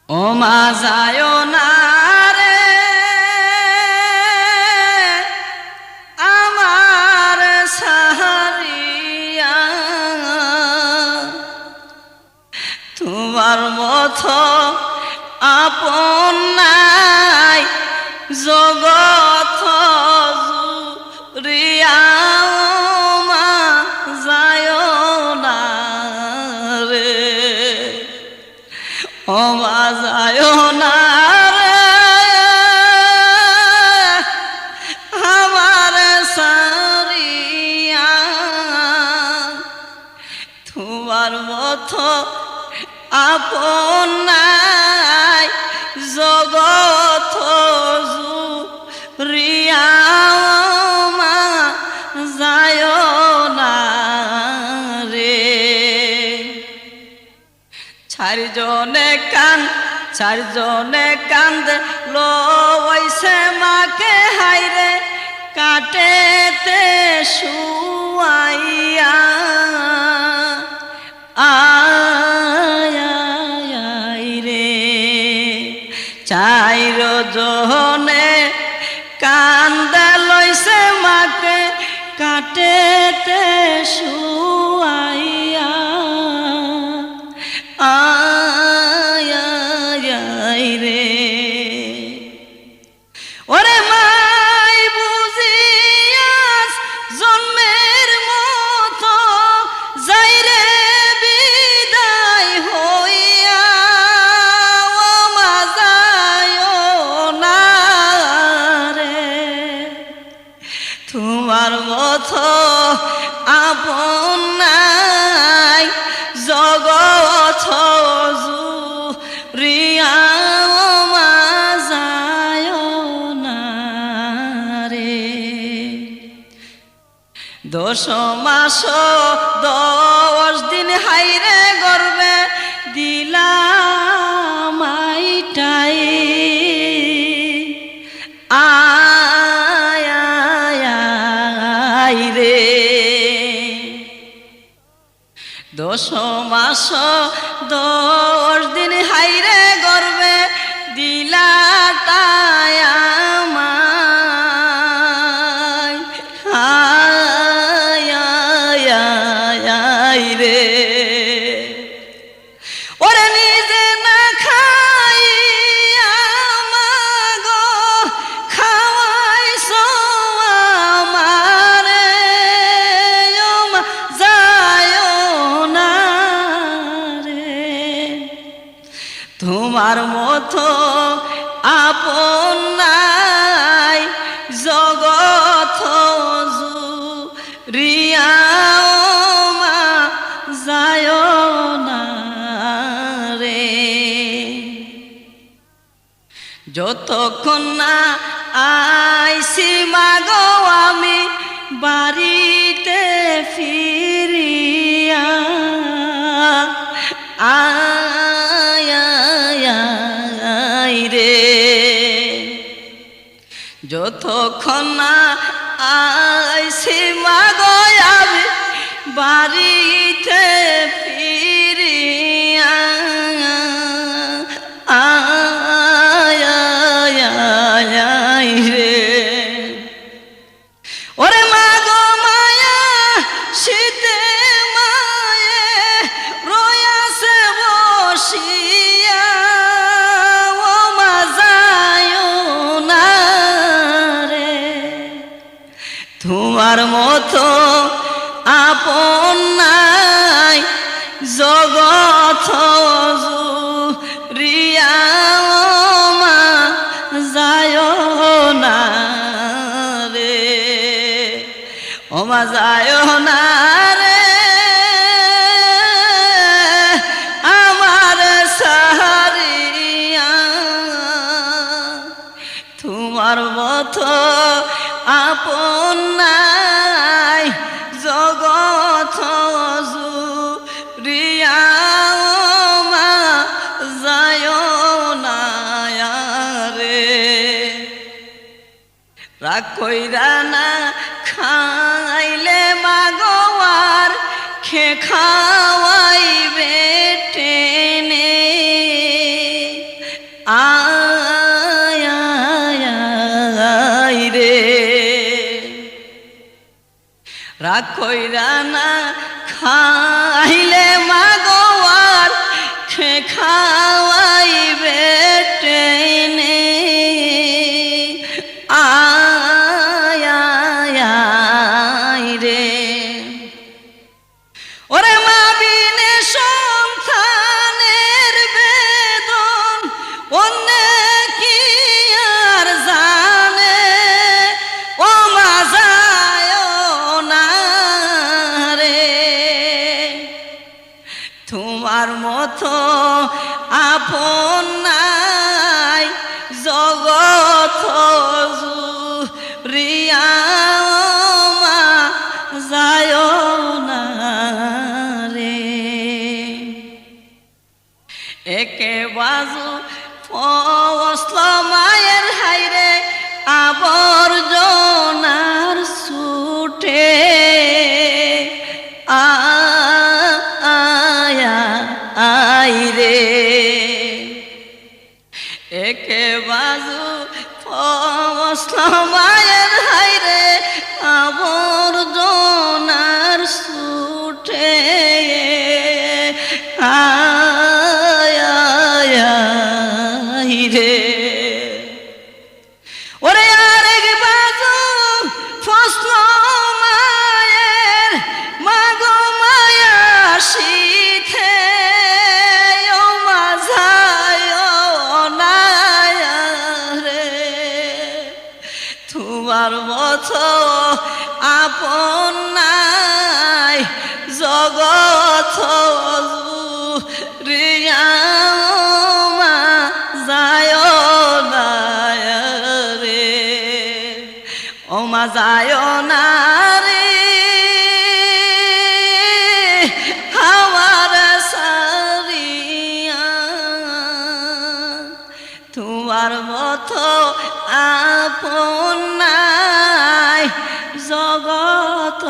ও মা যায় না রে আমার সাহারিয়া, তোমার মতো আপন নাই জগৎ জুড়িয়া। মা যায় না রে, ও মা যায় না রে আমার সারিয়া, তোমার মতো আপন নাই জগৎ জুড়িয়া। মা যায় না রে। চারজনে কান্দে লইছে মাকে হাইরে কাটেতে শুয়াইয়া। আয় রে চারজনে কান্দে লইছে মাকে কাটেতে শুয়াইয়া। রে ওরে মাই বুঝিয়াস জন্মের মতো যাই রে বিদায় হইয়া। ও মা যায় না রে, তোমার মতো আপন নাই জগৎ জুড়িয়া। মা যায় না রে। 10 মাস 10 দিন হাইরে গর্বে দিলাম মাইটাই। আয় রে 10 মাস 10 দিন হাইরে গর্বে দিলা তাই আমায়। আয় রে ওরে নিজে না খাইয়া মাগো খাওয়াইছো আমারে। ও মা যায় না রে, তোমার মতো আপন নাই জগৎ জুড়িয়া। মা যায় না রে। যতক্ষণ না আইছি মাগো আমি বাড়িতে ফিরিয়া। আয় রে যতক্ষণ না আইছি মাগো আমি বাড়িতে ফিরিয়া। আয় রে ওরে মাগো মায়া শীতে মায়ে রয়াছে বসিয়া। ও মা যায় না রে, তোমার মতো আপন নাই জগৎ জুড়িয়া। মা যায় না রে, ও মা যায় না রে আমার সাহারিয়া। তোমার মতো আপন নাই জগৎ জুড়িয়া। মা যায় না রে। রাগ কইরা না খাইলে মাগো আর খে খাওয়াইবে টেনে। রাগ কইরা না খাইলে মাগোয়ার খাওয়াইবে টেনে আয় রে ওরে মা বিনে সন্তানের বেদন অন্য কি আর জানে ও মা যায় না রে তোমার মতো আপন নাই জগৎ জুড়িয়া মা যায় না রে একে বাজু ফসল মায়ের হাইরে আবর্জনার ছুটে আইরে একে বাজু ফসল মায়ের হাইরে আবর্জনার ছুটে আইরে ওরে আরেক বাজু ফসল মায়ের মাগো মায়া শীতে ও মা যায় না রে তোমার মতো আপন নাই জগৎ জুড়িয়া মা যায় না রে ও মা যায় না রে আমার সারিয়া তোমার মতো আপন নাই জগৎ